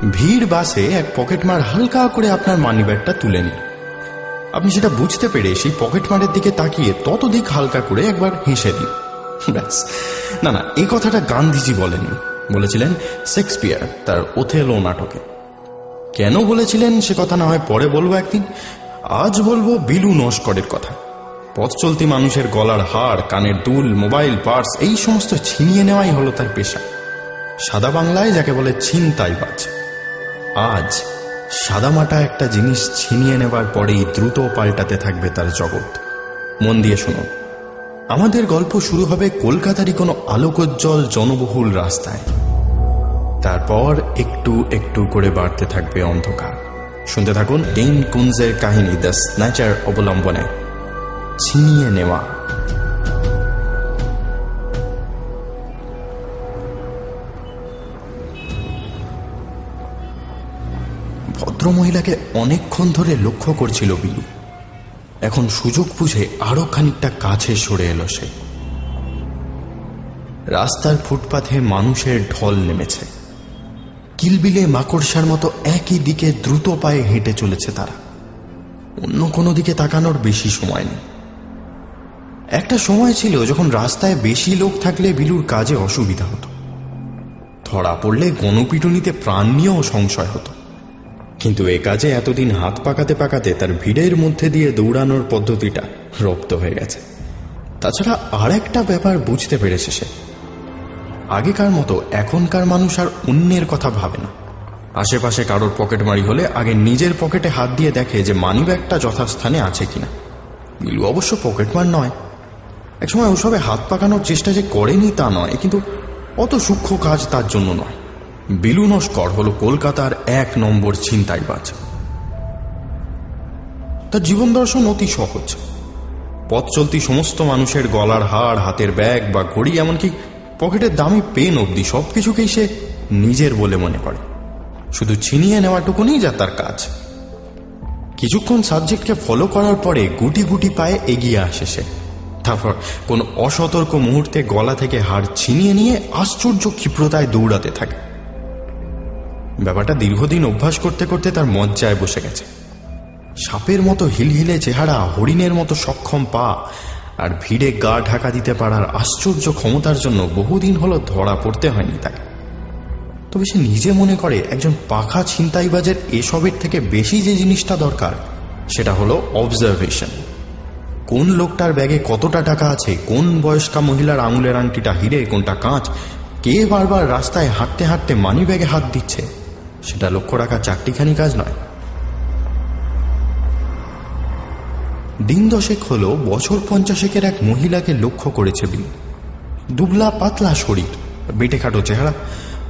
ভিড় বাসে এক পকেটমার হালকা করে আপনার মানিব্যাগটা তুলে নিল। আপনি সেটা বুঝতে পেরে সেই পকেটমারের দিকে তাকিয়ে ততদিক হালকা করে একবার হেসে দিন। ব্যাস। না, এই কথাটা গান্ধীজি বলেননি, বলেছিলেন শেক্সপিয়ার তার ওথেলো নাটকে। কেন বলেছিলেন সে কথা না হয় পরে বলবো একদিন। আজ বলবো বিলু নস্করের কথা। পথ চলতি মানুষের গলার হাড়, কানের দুল, মোবাইল, পার্স এই সমস্ত ছিনিয়ে নেওয়াই হলো তার পেশা। সাদা বাংলায় যাকে বলে ছিনতাইবাজ। আজ সাদামাটা একটা জিনিস ছিনিয়ে নেবার পরেই দ্রুত পাল্টাতে থাকবে তার জগৎ। মন দিয়ে শুনুন। আমাদের গল্প শুরু হবে কলকাতারই কোনো আলোকোজ্জ্বল জনবহুল রাস্তায়। তারপর একটু একটু করে বাড়তে থাকবে অন্ধকার। শুনতে থাকুন ডেইন কুনজের কাহিনী দ্য স্ন্যাচার অবলম্বনে ছিনিয়ে নেওয়া। ভদ্রমহিলাকে অনেকক্ষণ ধরে লক্ষ্য করছিল বিলু। এখন সুযোগ বুঝে আরো খানিকটা কাছে সরে এলো সে। রাস্তার ফুটপাথে মানুষের ঢল নেমেছে। কিলবিলে মাকড়সার মতো একই দিকে দ্রুত পায়ে হেঁটে চলেছে তারা। অন্য কোনো দিকে তাকানোর বেশি সময় নেই। একটা সময় ছিল যখন রাস্তায় বেশি লোক থাকলে বিলুর কাজে অসুবিধা হতো। ধরা পড়লে গণপিটুনিতে প্রাণ নিয়েও সংশয় হতো। কিন্তু এ কাজে এতদিন হাত পাকাতে পাকাতে তার ভিড়ের মধ্যে দিয়ে দৌড়ানোর পদ্ধতিটা রপ্ত হয়ে গেছে। তাছাড়া আর একটা ব্যাপার বুঝতে পেরেছে সে। আগেকার মতো এখনকার মানুষ আর অন্যের কথা ভাবে না। আশেপাশে কারোর পকেটমারি হলে আগে নিজের পকেটে হাত দিয়ে দেখে যে মানিব্যাগটা যথাস্থানে আছে কিনা। বিলু অবশ্য পকেটমার নয়। একসময় ওসবে হাত পাকানোর চেষ্টা যে করেনি তা নয়, কিন্তু অত সূক্ষ্ম কাজ তার জন্য নয়। বিলু নস্কর হল কলকাতার 1 নম্বর ছিনতাইবাজ। তার জীবন দর্শন অতি সহজ। পথ চলতি সমস্ত মানুষের গলার হাড়, হাতের ব্যাগ বা ঘড়ি, এমনকি পকেটের দামি পেন অবধি সবকিছুকেই সে নিজের বলে মনে করে। শুধু ছিনিয়ে নেওয়াটুকুনি যা তার কাজ। কিছুক্ষণ সাবজেক্টকে ফলো করার পরে গুটি গুটি পায়ে এগিয়ে আসে সে। তারপর কোন অসতর্ক মুহূর্তে গলা থেকে হাড় ছিনিয়ে নিয়ে আশ্চর্য ক্ষিপ্রতায় দৌড়াতে থাকে। ব্যাপারটা দীর্ঘদিন অভ্যাস করতে করতে তার মজ্জায় বসে গেছে। সাপের মতো হিলহিলে চেহারা, হরিণের মতো সক্ষম পা আর ভিড়ে গা ঢাকা দিতে পারার আশ্চর্য ক্ষমতার জন্য বহুদিন হলো ধরা পড়তে হয়নি তাকে। তবে সে নিজে মনে করে একজন পাখা ছিনতাইবাজের এসবের থেকে বেশি যে জিনিসটা দরকার সেটা হলো অবজারভেশন। কোন লোকটার ব্যাগে কতটা টাকা আছে, কোন বয়স্কা মহিলার আঙুলের আংটিটা হিরে, কোনটা কাঁচ, কে বারবার রাস্তায় হাঁটতে হাঁটতে মানি ব্যাগে হাত দিচ্ছে, সেটা লক্ষ্য রাখা চারটিখানি কাজ নয়। দিন 10 হলো বছর 50 এক মহিলাকে লক্ষ্য করেছে বিলু। দুবলা পাতলা শরীর, বেটে খাটো চেহারা,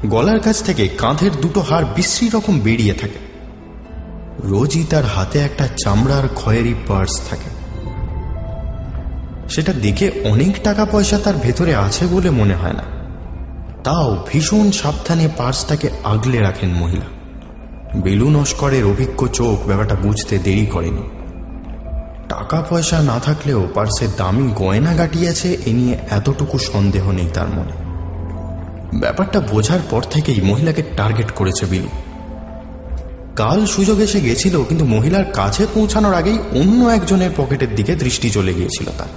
গলার কাছ থেকে কাঁধের দুটো হাড় বিশ্রী রকম বেরিয়ে থাকে। রোজই তার হাতে একটা চামড়ার খয়েরি পার্স থাকে। সেটা দেখে অনেক টাকা পয়সা তার ভেতরে আছে বলে মনে হয় না। তাও ভীষণ সাবধানে পার্সটাকে আগলে রাখেন মহিলা। বিলু নস্করের অভিজ্ঞ চোখ ব্যাপারটা বুঝতে দেরি করেনি। টাকা পয়সা না থাকলেও পার্সে দামি গয়না গাটিয়েছে এ নিয়ে এতটুকু সন্দেহ নেই তার মনে। ব্যাপারটা বোঝার পর থেকেই মহিলাকে টার্গেট করেছে বিলু। কাল সুযোগ এসে গেছিল, কিন্তু মহিলার কাছে পৌঁছানোর আগেই অন্য একজনের পকেটের দিকে দৃষ্টি চলে গিয়েছিল তার।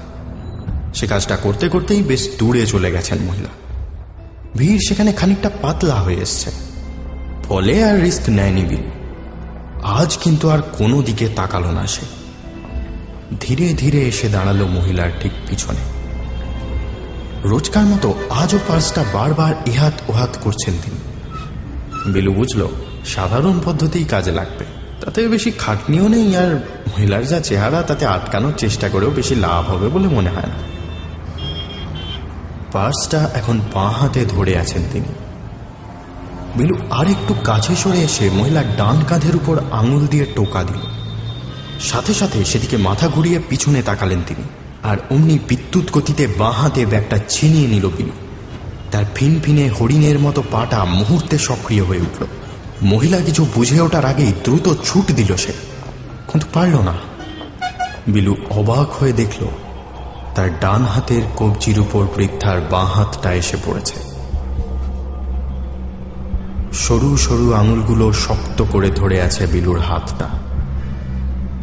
সে কাজটা করতে করতেই বেশ দূরে চলে গেছেন মহিলা। ভিড় সেখানে খানিকটা পাতলা হয়ে এসছে, ফলে আর রিস্ক নেয়নি বিলু। আজ কিন্তু আর কোনো দিকে তাকালো না সে। ধীরে ধীরে এসে দাঁড়ালো মহিলার ঠিক পিছনে। রোজকার মতো আজও পার্সটা বারবার ইহাত ওহাত করছেন তিনি। বিলু বুঝল সাধারণ পদ্ধতিই কাজে লাগবে, তাতে বেশি খাটনিও নেই, আর মহিলার যা চেহারা তাতে আটকানোর চেষ্টা করেও বেশি লাভ হবে বলে মনে হয় না। পার্সটা এখন বাঁ হাতে ধরে আছেন তিনি। বিলু আর একটু কাছে সরে এসে মহিলার ডান কাঁধের উপর আঙুল দিয়ে টোকা দিল। সাথে সাথে সেদিকে মাথা ঘুরিয়ে পিছনে তাকালেন তিনি, আর অমনি বিদ্যুৎ গতিতে বাঁ হাতে ব্যাগটা ছিনিয়ে নিল বিলু। তার ফিনফিনে হরিণের মতো পাটা মুহূর্তে সক্রিয় হয়ে উঠল। মহিলা কিছু বুঝে ওঠার আগেই দ্রুত ছুট দিল সে, কিন্তু পারল না। বিলু অবাক হয়ে দেখল তার ডান হাতের কবজির উপর বৃদ্ধার বাঁ হাতটা এসে পড়েছে। সরু সরু আঙুলগুলো শক্ত করে ধরে আছে বিলুর হাতটা।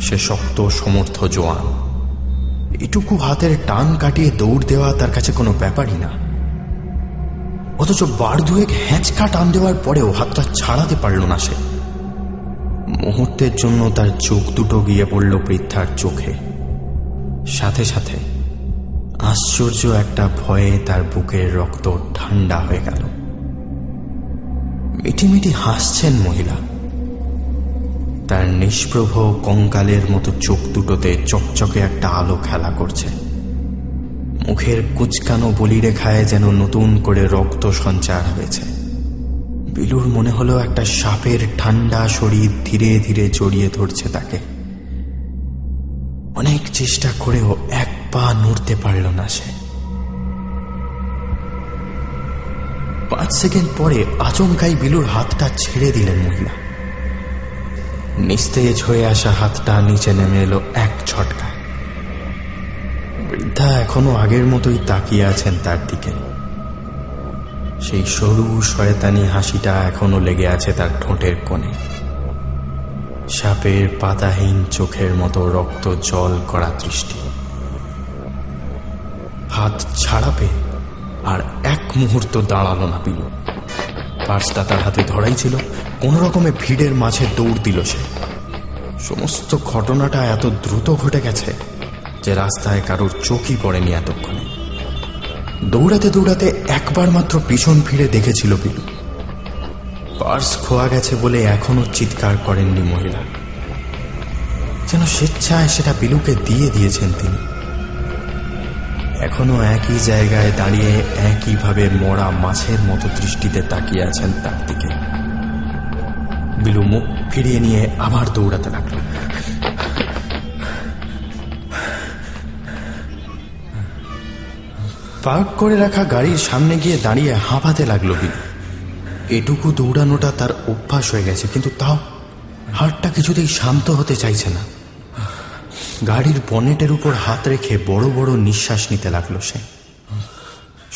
সে শক্ত সমর্থ জোয়ান। এটুকু হাতের টান কাটিয়ে দৌড় দেওয়া তার কাছে কোনো ব্যাপারই না। অথচ বার দুয়েক হ্যাঁচকা টান দেওয়ার পরেও হাতটা ছাড়াতে পারল না সে। মুহূর্তের জন্য তার চোখ দুটো গিয়ে পড়ল বৃদ্ধার চোখে। সাথে সাথে আশ্চর্য একটা ভয়ে তার বুকের রক্ত ঠান্ডা হয়ে গেল। মিটিমিটি হাসছেন মহিলা। তার নিষ্প্রভ কঙ্কালের মতো চোখ দুটোতে চকচকে একটা আলো খেলা করছে। মুখের কুচকানো বলিরেখায় যেন নতুন করে রক্ত সঞ্চার হয়েছে। বিলুর মনে হলো একটা সাপের ঠান্ডা শরীর ধীরে ধীরে জড়িয়ে ধরছে তাকে। অনেক চেষ্টা করেও এক পা নড়তে পারল না সে। 5 সেকেন্ড পরে আচমকাই বিলুর হাতটা ছেড়ে দিলেন মহিলা। নিস্তেজ হয়ে আসা হাতটা নিচে নেমে এলো এক ছটকায়। বৃদ্ধা এখনো আগের মতোই তাকিয়ে আছেন তার দিকে। সেই সরু শয়তানি হাসিটা এখনো লেগে আছে তার ঠোঁটের কোণে। সাপের পাতাহীন চোখের মতো রক্ত জল করা দৃষ্টি। হাত ছাড়াবে আর এক মুহূর্ত দাঁড়ালো না বিলু। পার্সটা তার হাতে ধরাই ছিল। কোন রকমে ভিড়ের মাঝে দৌড় দিল সে। সমস্ত ঘটনাটা এত দ্রুত ঘটে গেছে যে রাস্তায় কারোর চোখই পড়েনি এতক্ষণে। দৌড়াতে দৌড়াতে একবার মাত্র পিছন ফিরে দেখেছিল বিলু। পার্স খোয়া গেছে বলে এখনো চিৎকার করেননি মহিলা। যেন স্বেচ্ছায় সেটা বিলুকে দিয়ে দিয়েছেন তিনি। এখনো একই জায়গায় দাঁড়িয়ে একইভাবে মরা মাছের মতো দৃষ্টিতে তাকিয়ে আছেন তার দিকে। বিলু মুখ ফিরিয়ে নিয়ে আবার দৌড়াতে লাগল। পার্ক করে রাখা গাড়ির সামনে গিয়ে দাঁড়িয়ে হাঁপাতে লাগলো বিলু। এটুকু দৌড়ানোটা তার অভ্যাস হয়ে গেছে, কিন্তু তাও হাতটা কিছুতেই শান্ত হতে চাইছে না। গাড়ির বনেটের উপর হাত রেখে বড় বড় নিঃশ্বাস নিতে লাগলো সে।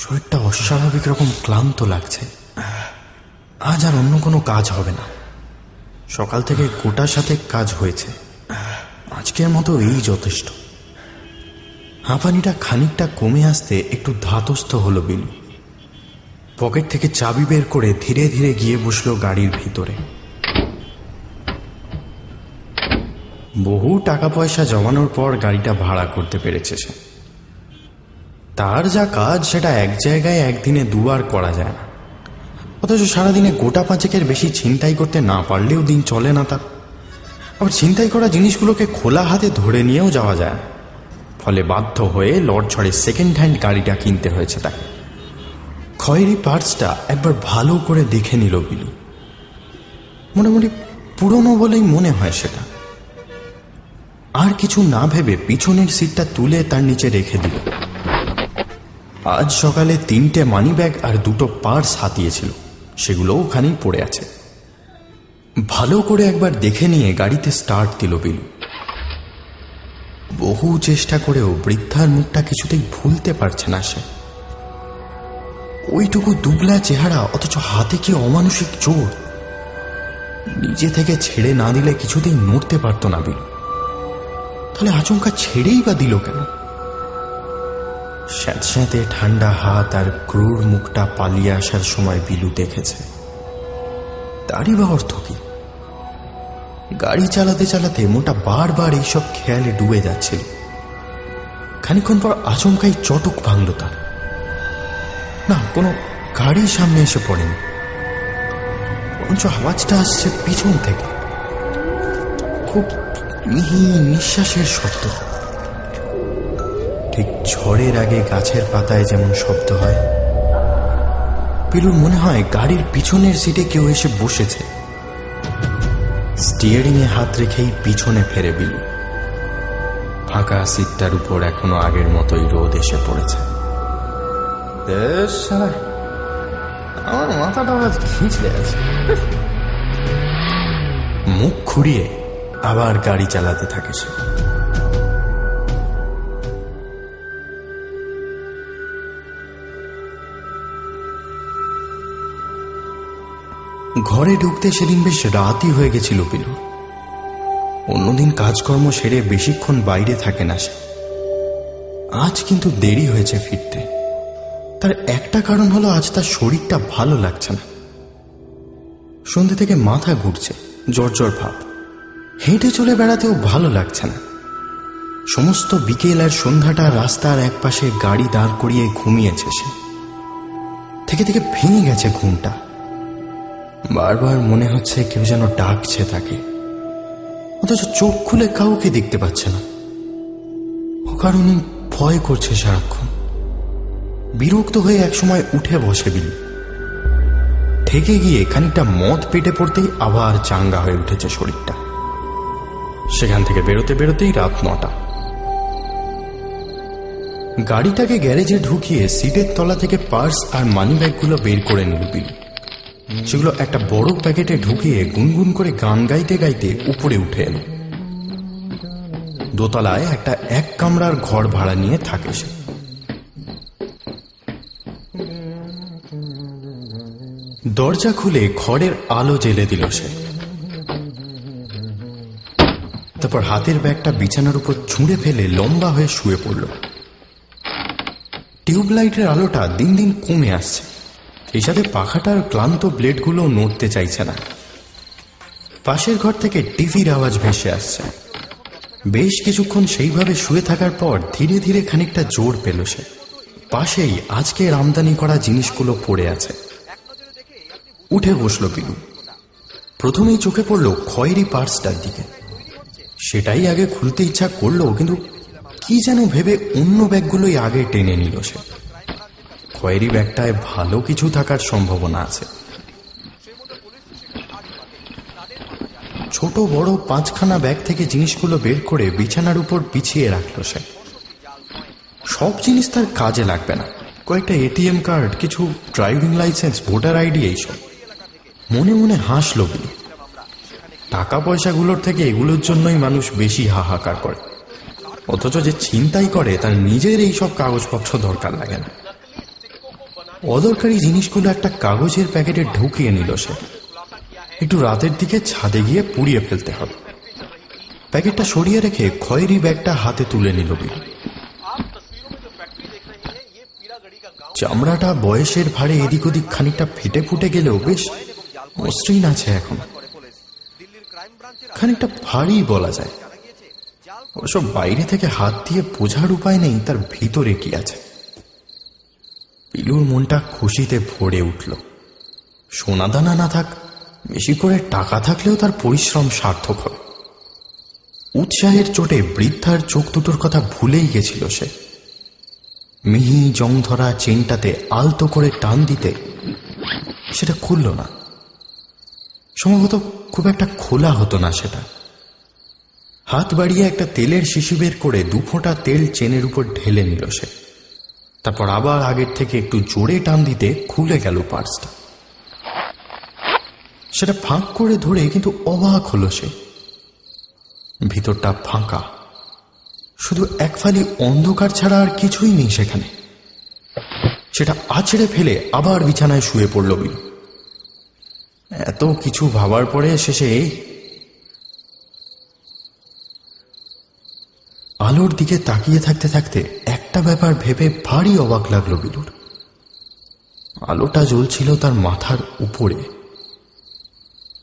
শরীরটা অস্বাভাবিক রকম ক্লান্ত লাগছে। আজ আর অন্য কোনো কাজ হবে না। সকাল থেকে গোটার সাথে কাজ হয়েছে, আজকের মতো এই যথেষ্ট। হাঁপানিটা খানিকটা কমে আসতে একটু ধাতস্থ হলো বিলু। পকেট থেকে চাবি বের করে ধীরে ধীরে গিয়ে বসলো গাড়ির ভিতরে। বহু টাকা পয়সা জমানোর পর গাড়িটা ভাড়া করতে পেরেছে সে। তার যা কাজ সেটা এক জায়গায় একদিনে দুবার করা যায় না। অথচ সারাদিনে গোটা 5 বেশি ছিনতাই করতে না পারলেও দিন চলে না তার। আবার ছিনতাই করা জিনিসগুলোকে খোলা হাতে ধরে নিয়েও যাওয়া যায় না। ফলে বাধ্য হয়ে লড়ছড়ে সেকেন্ড হ্যান্ড গাড়িটা কিনতে হয়েছে তাকে। খয়েরি পার্টসটা একবার ভালো করে দেখে নিল বিলু। মোটামুটি পুরনো বলেই মনে হয় সেটা। আর কিছু না ভেবে পিছনের সিটটা তুলে তার নিচে রেখে দিল। আজ সকালে 3টে মানি ব্যাগ আর 2টো পার্স হাতিয়েছিল, সেগুলো ওখানেই পড়ে আছে। ভালো করে একবার দেখে নিয়ে গাড়িতে স্টার্ট দিল বিলু। বহু চেষ্টা করেও বৃদ্ধার মুখটা কিছুতেই ভুলতে পারছে না সে। ওইটুকু দুবলা চেহারা, অথচ হাতে কি অমানসিক জোর। নিজে থেকে ছেড়ে না দিলে কিছুতেই নড়তে পারত না বিলু। তাহলে আচমকা ছেড়েই বা দিল কেন? স্যাঁতস্যাঁতে ঠান্ডা হাত আর ক্রূর মুখটা পালিয়ে আসার সময় বিলু দেখেছে। তারই বা অর্থ কি? গাড়ি চালাতে চালাতে মোটা বারবার এইসব খেয়ালে ডুবে যাচ্ছিল। খানিকক্ষণ পর আচমকাই চটক ভাঙল তার। না, কোনো গাড়ির সামনে এসে পড়েনি, বরঞ্চ আওয়াজটা আসছে পিছন থেকে। খুব মিহি নিঃশ্বাসের শব্দ, ঠিক ঝড়ের আগে গাছের পাতায় যেমন শব্দ হয়। বিলুর মনে হয় গাড়ির পিছনের সিটে কেউ এসে বসেছে। স্টিয়ারিংয়ে হাত রেখেই পিছনে ফেরে বিলু। ফাঁকা সিটটার উপর এখনো আগের মতোই রোদ এসে পড়েছে। আমার মাথাটা আজ খিঁচড়ে আছে। মুখ খুঁড়িয়ে আবার গাড়ি চালাতে থাকে সে। ঘরে ঢুকতে সেদিন বেশ রাতই হয়ে গেছিল পিলু। অন্যদিন কাজকর্ম সেরে বেশিক্ষণ বাইরে থাকে না সে। আজ কিন্তু দেরি হয়েছে ফিরতে। তার একটা কারণ হলো আজ তার শরীরটা ভালো লাগছে না। সন্ধ্যে থেকে মাথা ঘুরছে, জ্বর জ্বর ভাব। হেঁটে চলে বেড়াতেও ভালো লাগছে না। সমস্ত বিকেল আর সন্ধ্যাটা রাস্তার একপাশে গাড়ি দাঁড় করিয়ে ঘুমিয়েছে সে। থেকে থেকে ভেঙে গেছে ঘুমটা। বারবার মনে হচ্ছে কেউ যেন ডাকছে তাকে, অথচ চোখ খুলে কাউকে দেখতে পাচ্ছে না। ও কারণে ভয় করছে সারাক্ষণ। বিরক্ত হয়ে একসময় উঠে বসে বিলি। ঠেকে গিয়ে খানিকটা মদ পেটে পড়তেই আবার চাঙ্গা হয়ে উঠেছে শরীরটা। সেখান থেকে বেরোতে বেরোতেই রাত 9টা। গাড়িটাকে গ্যারেজে ঢুকিয়ে সিটের তলা থেকে পার্স আর মানি ব্যাগগুলো বের করে নিল বিলি। সেগুলো একটা বড় প্যাকেটে ঢুকিয়ে গুনগুন করে গান গাইতে গাইতে উপরে উঠে এলো। দোতলায় একটা 1 কামরার ঘর ভাড়া নিয়ে থাকে সে। দরজা খুলে ঘরের আলো জ্বেলে দিল সে। তারপর হাতের ব্যাগটা বিছানার উপর ছুঁড়ে ফেলে লম্বা হয়ে শুয়ে পড়ল। টিউবলাইটের আলোটা দিন দিন কমে আসছে। এই সাথে পাখাটার ক্লান্ত ব্লেডগুলো নড়তে চাইছে না। পাশের ঘর থেকে টিভির আওয়াজ ভেসে আসছে। বেশ কিছুক্ষণ সেইভাবে শুয়ে থাকার পর ধীরে ধীরে খানিকটা জোর পেল সে। পাশেই আজকের আমদানি করা জিনিসগুলো পড়ে আছে। উঠে বসল পিলু। প্রথমেই চোখে পড়ল খয়েরি পার্সটার দিকে। সেটাই আগে খুলতে ইচ্ছা করলো, কিন্তু কি যেন ভেবে অন্য ব্যাগগুলোই আগে টেনে নিল সে। খয়েরি ব্যাগটায় ভালো কিছু থাকার সম্ভাবনা আছে। ছোট বড় 5খানা ব্যাগ থেকে জিনিসগুলো বের করে বিছানার উপর বিছিয়ে রাখল সে। সব জিনিস তার কাজে লাগবে না। কয়েকটা এটিএম কার্ড, কিছু ড্রাইভিং লাইসেন্স, ভোটার আইডি, এইসব। মনে মনে হাসল বিলি। টাকা পয়সাগুলোর থেকে এগুলোর জন্যই মানুষ বেশি হাহাকার করে, অথচ যে ছিনতাই করে তার নিজের এইসব কাগজপত্র দরকার লাগে না। অদরকারি জিনিসগুলো একটা কাগজের প্যাকেটে ঢুকিয়ে নিল সে। একটু রাতের দিকে ছাদে গিয়ে পুড়িয়ে ফেলতে হবে। প্যাকেটটা সরিয়ে রেখে খয়েরি ব্যাগটা হাতে তুলে নিল বিলি। চামড়াটা বয়সের ভারে এদিক ওদিক খানিকটা ফেটে ফুটে গেলেও বেশ মসৃণ আছে এখন। খানিকটা ভারী বলা যায়। ওসব বাইরে থেকে হাত দিয়ে বোঝার উপায় নেই তার ভিতরে কি আছে। পিলুর মনটা খুশিতে ভরে উঠল। সোনাদানা না থাক, বেশি করে টাকা থাকলেও তার পরিশ্রম সার্থক হবে। উৎসাহের চোটে বৃদ্ধার চোখ দুটোর কথা ভুলেই গেছিল সে। মিহি জং ধরা চেনটাতে আলতো করে টান দিতে সেটা খুলল না। সম্ভবত খুব একটা খোলা হতো না সেটা। হাত বাড়িয়ে একটা তেলের শিশি বের করে 2 ফোঁটা তেল চেনের উপর ঢেলে নিল সে। তারপর আবার আগের থেকে একটু জোরে টান দিতে খুলে গেল পার্সটা। সেটা ফাঁক করে ধরে কিন্তু অবাক হলো সে। ভিতরটা ফাঁকা, শুধু এক ফালি অন্ধকার ছাড়া আর কিছুই নেই সেখানে। সেটা আছড়ে ফেলে আবার বিছানায় শুয়ে পড়ল বিলু। এত কিছু ভাবার পরে শেষে আলোর দিকে তাকিয়ে থাকতে থাকতে একটা ব্যাপার ভেবে ভারী অবাক লাগলো বিলুর। আলোটা জ্বলছিল তার মাথার উপরে,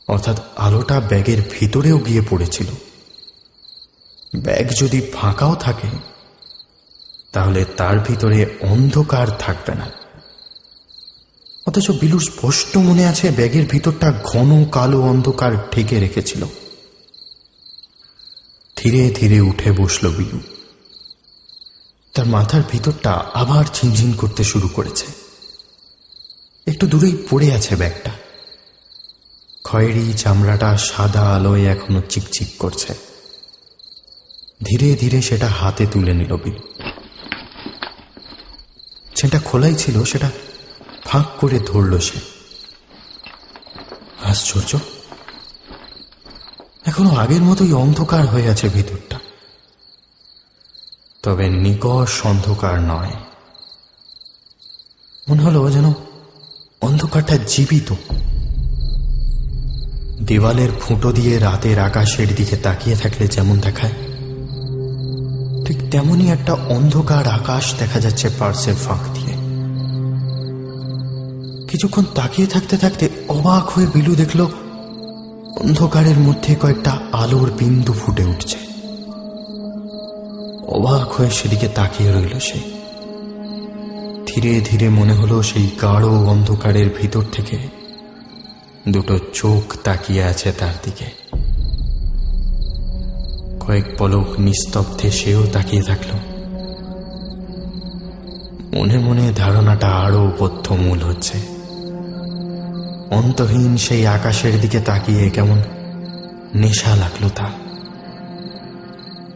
অর্থাৎ আলোটা ব্যাগের ভিতরেও গিয়ে পড়েছিল। ব্যাগ যদি ফাঁকাও থাকে তাহলে তার ভিতরে অন্ধকার থাকবে না। অথচ বিলুর স্পষ্ট মনে আছে ব্যাগের ভিতরটা ঘন কালো অন্ধকার ঢেকে রেখেছিল। ধীরে ধীরে উঠে বসল বিলু। তার মাথার ভিতরটা আবার ঝিনঝিন করতে শুরু করেছে। একটু দূরেই পড়ে আছে ব্যাগটা। খয়েরি চামড়াটা সাদা আলোয় এখনো চিকচিক করছে। ধীরে ধীরে সেটা হাতে তুলে নিল বিলু। সেটা খোলাই ছিল, সেটা ফাঁক করে ধরল সে। আশ্চর্য, এখনো আগের মতোই অন্ধকার হয়ে আছে ভিতরটা। তবে নিকষ অন্ধকার নয়। মনে হলো যেন অন্ধকারটা জীবিত, দেওয়ালের ফুটো দিয়ে রাতের আকাশের দিকে তাকিয়ে থাকলে যেমন দেখায়, ঠিক তেমনই একটা অন্ধকার আকাশ দেখা যাচ্ছে পার্সের ফাঁক দিয়ে। কিছুক্ষণ তাকিয়ে থাকতে থাকতে অবাক হয়ে বিলু দেখল অন্ধকারের মধ্যে কয়েকটা আলোর বিন্দু ফুটে উঠছে। অবাক হয়ে সেদিকে তাকিয়ে রইল সে। ধীরে ধীরে মনে হলো সেই গাঢ় অন্ধকারের ভিতর থেকে দুটো চোখ তাকিয়ে আছে তার দিকে। কয়েক পলক নিস্তব্ধে সেও তাকিয়ে থাকল। মনে মনে ধারণাটা আরো বদ্ধমূল হচ্ছে। অন্তহীন সেই আকাশের দিকে তাকিয়ে কেমন নেশা লাগলো তার।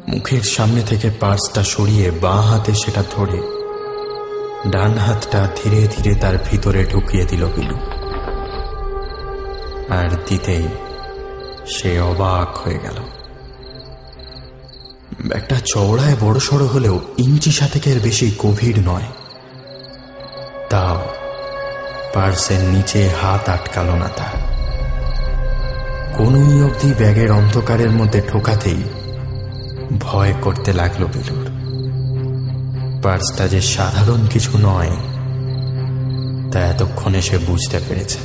মুখের সামনে থেকে পার্সটা সরিয়ে বাঁ হাতে সেটা ধরে ডান হাতটা ধীরে ধীরে তার ভিতরে ঢুকিয়ে দিল বিলু। আর দিতেই সে অবাক হয়ে গেল। ব্যাগটা চওড়ায় বড়সড় হলেও ইঞ্চি সাতেকের বেশি গভীর নয়। তাও পার্সের নিচে হাত আটকাল না তার। কোনই অবধি ব্যাগের অন্ধকারের মধ্যে ঢোকাতেই ভয় করতে লাগলো বিলুর। পার্সটা যে সাধারণ কিছু নয় তা এতক্ষণে সে বুঝতে পেরেছে।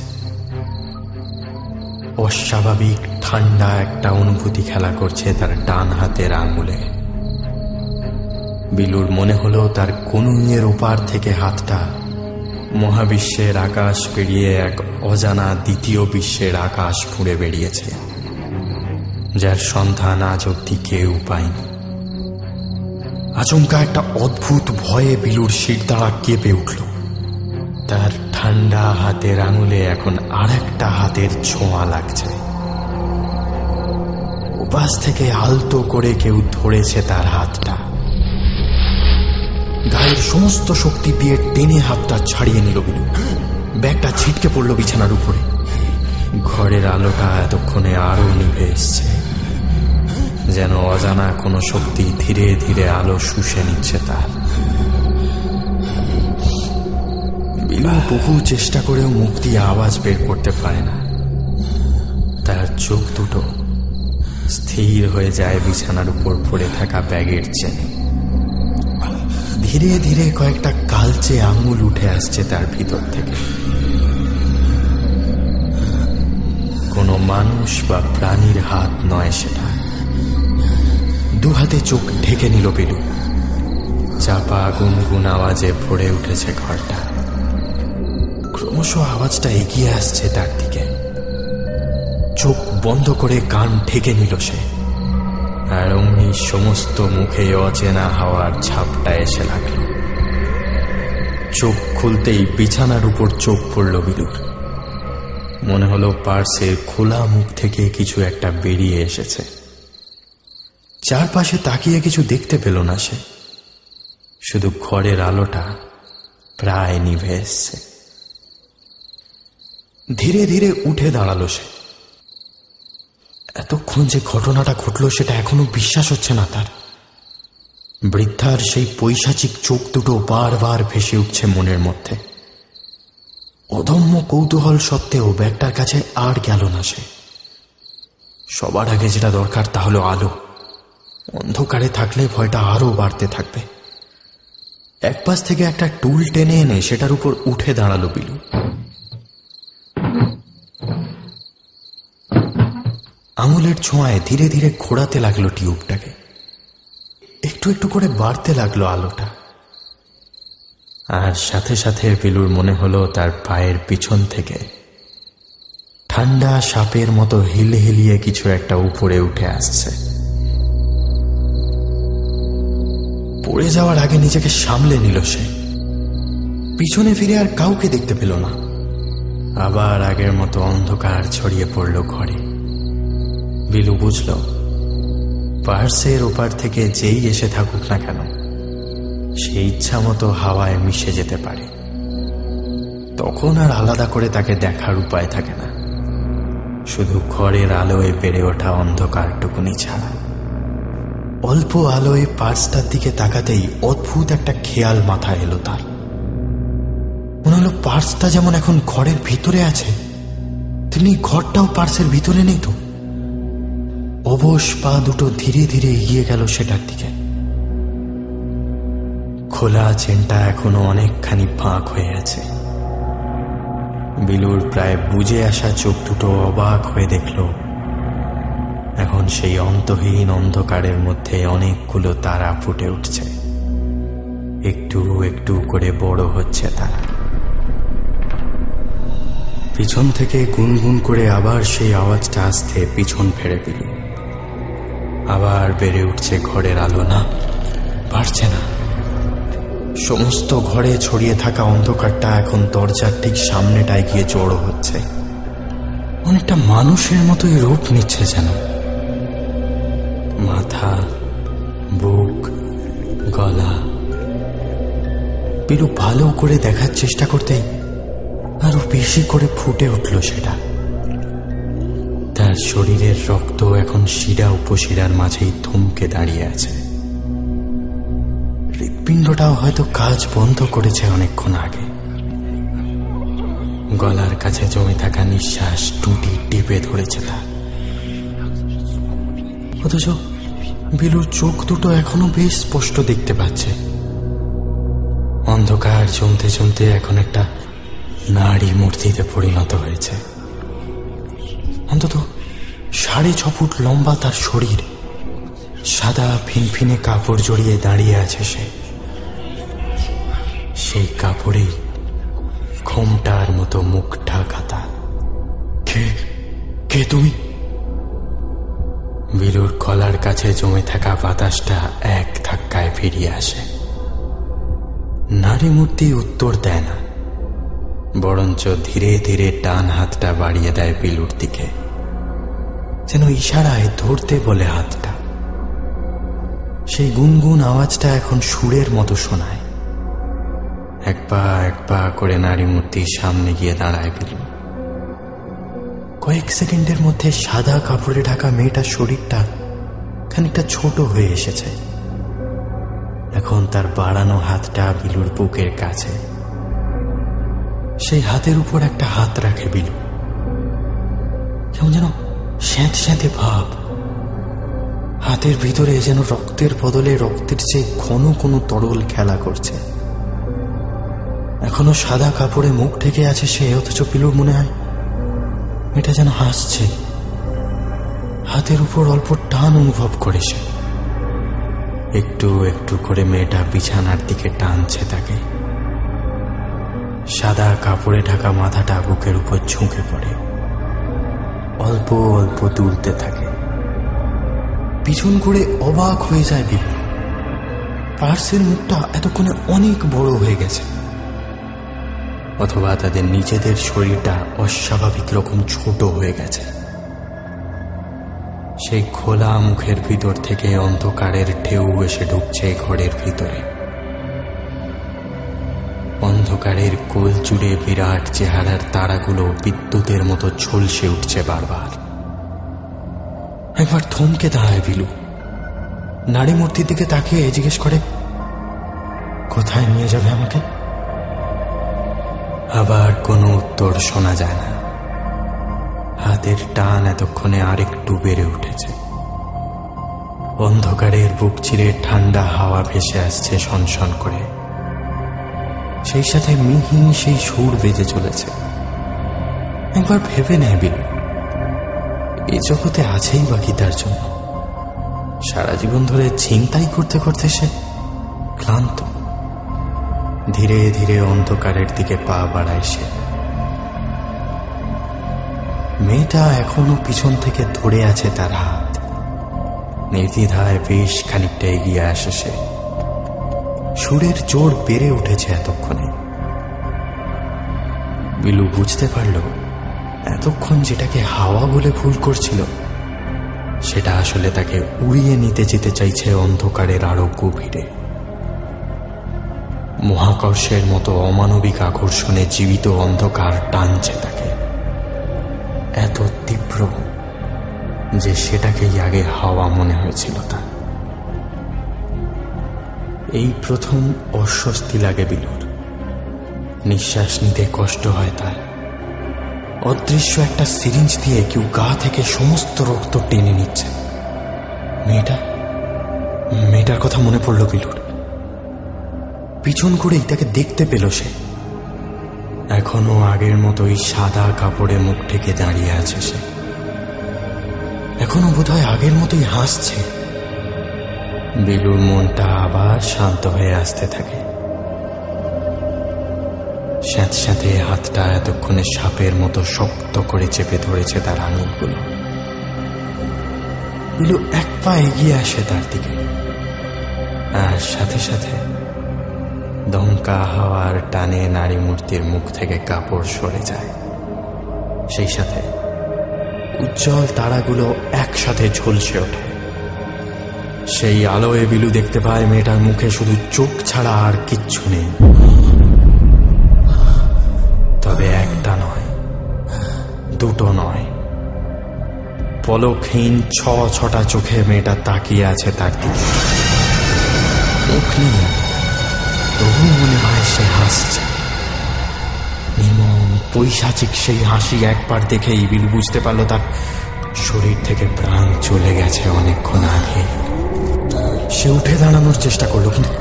অস্বাভাবিক ঠান্ডা একটা অনুভূতি খেলা করছে তার ডান হাতের আঙুলে। বিলুর মনে হলো তার কনুইয়ের ওপার থেকে হাতটা মহাবিশ্বের আকাশ পেরিয়ে এক অজানা দ্বিতীয় বিশ্বের আকাশ ফুঁড়ে বেরিয়েছে, যার সন্ধান আজ অব্দি কেউ পায়নি। আচমকা একটা অদ্ভুত ভয়ে বিলুর শিরদাঁড়া কেঁপে উঠল। তার ঠান্ডা হাতের আঙুলে এখন আর একটা হাতের ছোঁয়া লাগছে। ওপাশ থেকে আলতো করে কেউ ধরেছে তার হাতটা। গায়ের সমস্ত শক্তি দিয়ে টেনে হাতটা ছাড়িয়ে নিল বিলু। ব্যাগটা ছিটকে পড়ল বিছানার উপরে। ঘরের আলোটা এতক্ষণে আরো নিভে এসছে, যেন অজানা কোনো শক্তি ধীরে ধীরে আলো শুষে নিচ্ছে তার। বিলু বহু চেষ্টা করেও মুখ দিয়ে আওয়াজ বের করতে পারে না। তার চোখ দুটো স্থির হয়ে যায় বিছানার উপর পড়ে থাকা ব্যাগের চেনে। ধীরে ধীরে কয়েকটা কালচে আঙুল উঠে আসছে তার ভিতর থেকে। কোনো মানুষ বা প্রাণীর হাত নয় সেটা। দু হাতে চোখ ঢেকে নিল বিলু। চাপা গুনগুন আওয়াজে ভরে উঠেছে ঘরটা। ক্রমশ আওয়াজটা এগিয়ে আসছে তার দিকে। চোখ বন্ধ করে কান ঢেকে নিল সে। আর অমনি সমস্ত মুখে অচেনা হাওয়ার ছাপটা এসে লাগল। চোখ খুলতেই বিছানার উপর চোখ পড়ল বিলুর। মনে হলো পার্সের খোলা মুখ থেকে কিছু একটা বেরিয়ে এসেছে। চারপাশে তাকিয়ে কিছু দেখতে পেল না সে। শুধু ঘরের আলোটা প্রায় নিভে এসছে। ধীরে ধীরে উঠে দাঁড়ালো সে। এতক্ষণ যে ঘটনাটা ঘটল সেটা এখনো বিশ্বাস হচ্ছে না তার। বৃদ্ধার সেই পৈশাচিক চোখ দুটো বারবার ভেসে উঠছে মনের মধ্যে। অদম্য কৌতূহল সত্ত্বেও ব্যাগটার কাছে আর গেল না সে। সবার আগে যেটা দরকার তা হলো আলো। অন্ধকারে থাকলে ভয়টা আরো বাড়তে থাকবে। এক পাশ থেকে একটা টুল টেনে এনে সেটার উপর উঠে দাঁড়ালো বিলু। আঙুলের ছোঁয়ায় ধীরে ধীরে ঘোরাতে লাগলো টিউবটাকে। একটু একটু করে বাড়তে লাগলো আলোটা। আর সাথে সাথে বিলুর মনে হলো তার পায়ের পিছন থেকে ঠান্ডা সাপের মতো হিলহিলিয়ে কিছু একটা উপরে উঠে আসছে। পড়ে যাওয়ার আগে নিজেকে সামলে নিল সে। পিছনে ফিরে আর কাউকে দেখতে পেল না। আবার আগের মতো অন্ধকার ছড়িয়ে পড়ল ঘরে। বিলু বুঝল পার্সের ওপার থেকে যেই এসে থাকুক না কেন সে ইচ্ছা মতো হাওয়ায় মিশে যেতে পারে। তখন আর আলাদা করে তাকে দেখার উপায় থাকে না, শুধু ঘরের আলোয় বেড়ে ওঠা অন্ধকারটুকুনি ছাড়া। অল্প আলোয় পার্সটার দিকে তাকাতেই অদ্ভুত একটা খেয়াল মাথায় এলো তার। মনে হলো পার্সটা যেমন এখন ঘরের ভিতরে আছে তিনি ঘরটাও পার্সের ভিতরে নেই তো। অবশ পা দুটো ধীরে ধীরে এগিয়ে গেল সেটার দিকে। খোলা চেনটা এখনো অনেকখানি ফাঁক হয়ে আছে। বিলুর প্রায় বুজে আসা চোখ দুটো অবাক হয়ে দেখল এখন সেই অন্তহীন অন্ধকারের মধ্যে অনেকগুলো তারা ফুটে উঠছে, একটু একটু করে বড় হচ্ছে তারা। পিছন থেকে গুনগুন করে আবার সেই আওয়াজটা আসতে পিছন ফেরে বিলু। আবার বেড়ে উঠছে ঘরের আলো। না, বাড়ছে না। সমস্ত ঘরে ছড়িয়ে থাকা অন্ধকারটা এখন দরজার ঠিক সামনেটায় গিয়ে জড়ো হচ্ছে। অনেকটা মানুষের মতোই রূপ নিচ্ছে যেন। মাথা, বুক, গলা। বিলু ভালো করে দেখার চেষ্টা করতেই আরো বেশি করে ফুটে উঠল সেটা। তার শরীরের রক্ত এখন শিরা উপশিরার মাঝেই থমকে দাঁড়িয়ে আছে। হৃৎপিণ্ডটাও হয়তো কাজ বন্ধ করেছে অনেকক্ষণ আগে। গলার কাছে জমে থাকা নিঃশ্বাস টুটি টিপে ধরেছে তা। অথচ বিলুর চোখ দুটো এখনো বেশ স্পষ্ট দেখতে পাচ্ছে। অন্ধকার জমতে জমতে এখন একটা নারী মূর্তিতে পরিণত হয়েছে। অন্তত 6.5 ফুট লম্বা তার শরীর। সাদা ফিনফিনে কাপড় জড়িয়ে দাঁড়িয়ে আছে সে। সেই কাপড়েই ঘোমটার মতো মুখ ঢাকা। কে তুমি? বিলুর গলার কাছে জমে থাকা বাতাসটা এক ধাক্কায় ফিরিয়ে আসে। নারী মূর্তি উত্তর দেয় না, বরঞ্চ ধীরে ধীরে ডান হাতটা বাড়িয়ে দেয় বিলুর দিকে, যেন ইশারায় ধরতে বলে হাতটা। সেই গুনগুন আওয়াজটা এখন সুরের মতো শোনায়। এক পা করে নারী মূর্তির সামনে গিয়ে দাঁড়ায় বিলু। কয়েক সেকেন্ডের মধ্যে সাদা কাপড়ে ঢাকা মেয়েটার শরীরটা খানিকটা ছোট হয়ে এসেছে। এখন তার বাড়ানো হাতটা বিলুর বুকের কাছে। সেই হাতের উপর একটা হাত রাখে বিলু। কেমন যেন স্যাঁত স্যাঁতে ভাব। হাতের ভিতরে যেন রক্তের বদলে রক্তের চেয়ে ঘন কোনো তরল খেলা করছে। এখনো সাদা কাপড়ে মুখ ঢেকে আছে সে, অথচ বিলুর মনে হয় এটা যেন হাসছে। হাতের উপর অল্প টান অনুভব করে সে। একটু একটু করে মেয়েটা বিছানার দিকে টানছে তাকে। সাদা কাপড়ে ঢাকা মাথাটা বুকের উপর ঝুঁকে পড়ে, অল্প অল্প দুলতে থাকে। পিছন করে অবাক হয়ে যায় বিলু। পার্সের মুখটা এতক্ষণে অনেক বড় হয়ে গেছে, অথবা তাদের নিজেদের শরীরটা অস্বাভাবিক রকম ছোট হয়ে গেছে। সেই খোলা মুখের ভিতর থেকে অন্ধকারের ঢেউ এসে ঢুকছে ঘরের ভিতরে। অন্ধকারের কোল জুড়ে বিরাট চেহারার তারাগুলো বিদ্যুতের মতো ঝলসে উঠছে বারবার। একবার থমকে দাঁড়ায় বিলু। নারী মূর্তির দিকে তাকিয়ে জিজ্ঞেস করে, কোথায় নিয়ে যাবে আমাকে? আবার কোনো উত্তর শোনা যায় না। হাতের টান এতক্ষণে আরেকটু বেড়ে উঠেছে। অন্ধকারের বুক চিরে ঠান্ডা হাওয়া ভেসে আসছে শনশন করে। সেই সাথে মিহি সেই সুর বেজে চলেছে। একবার ভেবে নেয় বিলু, এই জগতে আছেই বাকি তার জন্য। সারা জীবন ধরে ছিনতাই করতে করতে সে ক্লান্ত। ধীরে ধীরে অন্ধকারের দিকে পা বাড়ায় সে। মেয়েটা এখনো পিছন থেকে ধরে আছে তার হাত। নির্দ্বিধায় বেশ খানিকটা এগিয়ে আসে সে। সুরের জোর বেড়ে উঠেছে এতক্ষণে। বিলু বুঝতে পারল এতক্ষণ যেটাকে হাওয়া বলে ভুল করছিল, সেটা আসলে তাকে উড়িয়ে নিতে যেতে চাইছে অন্ধকারের আরো গভীরে। মহাকর্ষের মতো অমানবিক আকর্ষণে জীবিত অন্ধকার টানছে তাকে, এত তীব্র যে সেটাকেই আগে হাওয়া মনে হয়েছিল তার। এই প্রথম অস্বস্তি লাগে বিলুর। নিঃশ্বাস নিতে কষ্ট হয় তার। অদৃশ্য একটা সিরিঞ্জ দিয়ে কেউ গা থেকে সমস্ত রক্ত টেনে নিচ্ছে। মেয়েটার কথা মনে পড়ল বিলুর। পিছন ঘুরেই তাকে দেখতে পেল সে। এখনো আগের মতোই সাদা কাপড়ে মুখ ঢেকে দাঁড়িয়ে আছে সে। এখনো বোধহয় আগের মতোই হাসছে। বিলুর মনটা আবার শান্ত হয়ে আসতে থাকে। স্যাঁতস্যাঁতে হাতটা এতক্ষণে সাপের মতো শক্ত করে চেপে ধরেছে তার আঙুলগুলো। বিলু এক পা এগিয়ে আসে তার দিকে, আর সাথে সাথে দমকা হাওয়ার টানে নারী মূর্তির মুখ থেকে কাপড় সরে যায়। সেই সাথে উজ্জ্বল তারাগুলো একসাথে ঝলসে ওঠে। সেই আলোয় বিলু দেখতে পায় মেয়েটার মুখে শুধু চোখ ছাড়া আর কিচ্ছু নেই। তবে একটা নয়, দুটো নয়, পলকহীন ছটা চোখে মেয়েটা তাকিয়ে আছে তার দিকে। মুখ নেই, তবু মনে হয় সে হাসছে। নির্মম পৈশাচিক সেই হাসি একবার দেখেই বিলু বুঝতে পারল তার শরীর থেকে প্রাণ চলে গেছে অনেকক্ষণ আগে। সে উঠে দাঁড়ানোর চেষ্টা করল, কিন্তু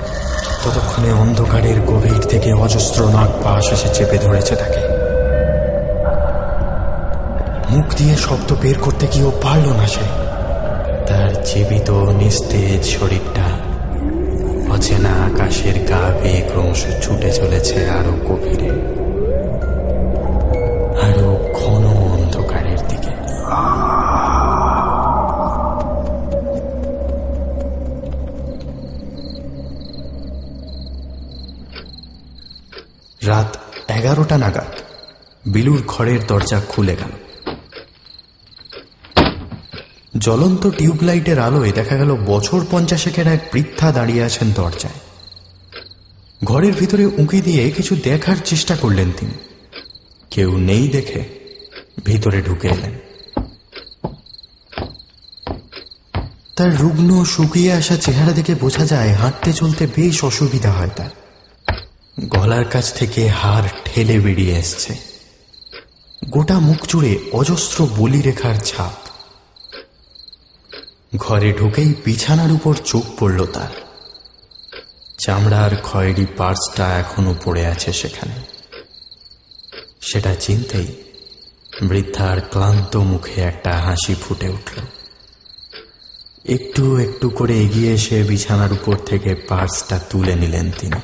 ততক্ষণে অন্ধকারের গভীর থেকে অজস্র নাগ পাশ এসে চেপে ধরেছে তাকে। মুখ দিয়ে শব্দ বের করতে গিয়েও পারল না সে। তার জীবিত নিস্তেজ শরীরটা অচেনা আকাশের গা বেয়ে ক্রমশ ছুটে চলেছে আরো গভীরে, আরো ঘন অন্ধকারের দিকে। রাত 11টা নাগাদ বিলুর ঘরের দরজা খুলে গেল। জ্বলন্ত টিউবলাইটের আলোয় দেখা গেল বছর 50-এর এক বৃদ্ধা দাঁড়িয়ে আছেন দরজায়। ঘরের ভিতরে উঁকি দিয়ে কিছু দেখার চেষ্টা করলেন তিনি। কেউ নেই দেখে ভিতরে ঢুকে এলেন। তার রুগ্ন শুকিয়ে আসা চেহারা দেখে বোঝা যায় হাঁটতে চলতে বেশ অসুবিধা হয় তার। গলার কাছ থেকে হাড় ঠেলে বেরিয়ে এসছে। গোটা মুখ জুড়ে অজস্র বলি রেখার ছাপ। ঘরে ঢুকেই বিছানার উপর চোখ পড়ল তার। চামড়ার খয়েরি পার্সটা এখনো পড়ে আছে সেখানে। সেটা চিনতেই বৃদ্ধার ক্লান্ত মুখে একটা হাসি ফুটে উঠল। একটু একটু করে এগিয়ে এসে বিছানার উপর থেকে পার্সটা তুলে নিলেন তিনি।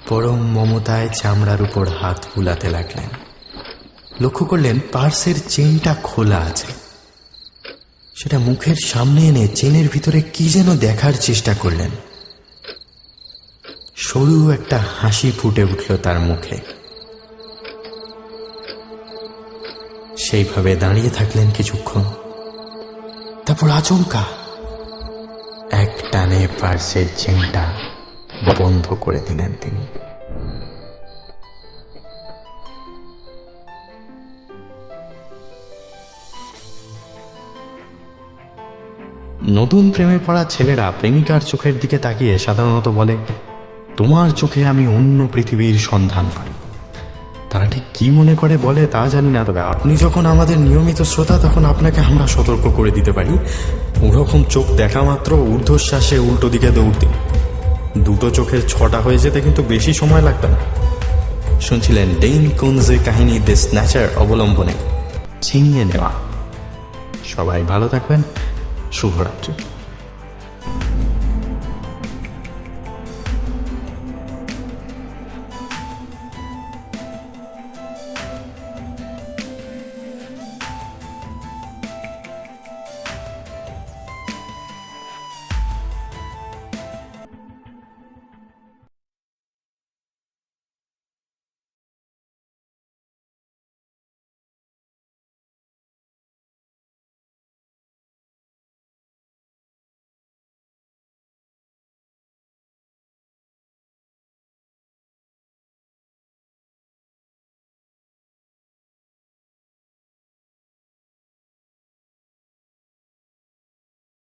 পরম মমতায় চামড়ার উপর হাত বুলাতে লাগলেন। লক্ষ্য করলেন পার্সের চেনটা খোলা আছে। সেটা মুখের সামনে এনে চেনের ভিতরে কি যেন দেখার চেষ্টা করলেন। সরু একটা হাসি ফুটে উঠল তার মুখে। সেইভাবে দাঁড়িয়ে থাকলেন কিছুক্ষণ। তারপর আচমকা এক টানে পার্সের চেনটা বন্ধ করে দিলেন তিনি। নতুন প্রেমে পড়া ছেলেরা প্রেমিকার চোখের দিকে তাকিয়ে সাধারণত বলে, তোমার চোখে আমি অন্য পৃথিবীর সন্ধান পাই। তারা ঠিক কি মনে করে বলে তা জানি না, তবে আপনি যখন আমাদের নিয়মিত শ্রোতা তখন আপনাকে আমরা সতর্ক করে দিতে পারি, ওরকম চোখ দেখা মাত্র ঊর্ধ্বশ্বাসে উল্টো দিকে দৌড় দিন। দুটো চোখের 6টা হয়ে যেতে কিন্তু বেশি সময় লাগবে না। শুনছিলেন ডেইন কুনজের কাহিনী দ্য স্ন্যাচার অবলম্বনে ছিনিয়ে নেওয়া। সবাই ভালো থাকবেন। শুভরাত্রি।